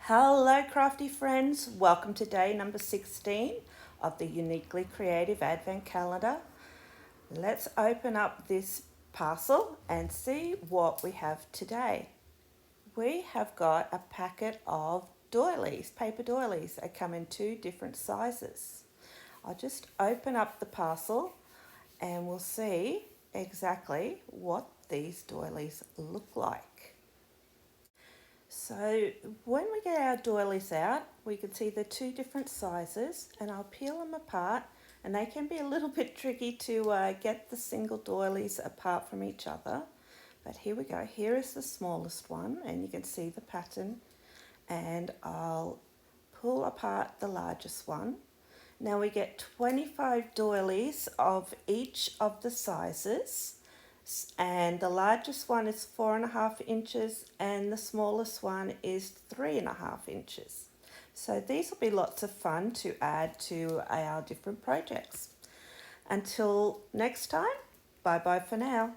Hello crafty friends, welcome to day number 16 of the Uniquely Creative Advent Calendar. Let's open up this parcel and see what we have today. We have got a packet of doilies, paper doilies. They come in two different sizes. I'll just open up the parcel and we'll see exactly what these doilies look like. So when we get our doilies out, we can see the two different sizes, and I'll peel them apart, and they can be a little bit tricky to get the single doilies apart from each other. But here we go. Here is the smallest one, and you can see the pattern, and I'll pull apart the largest one. Now we get 25 doilies of each of the sizes, and the largest one is 4.5 inches and the smallest one is 3.5 inches. So these will be lots of fun to add to our different projects. Until next time, bye bye for now.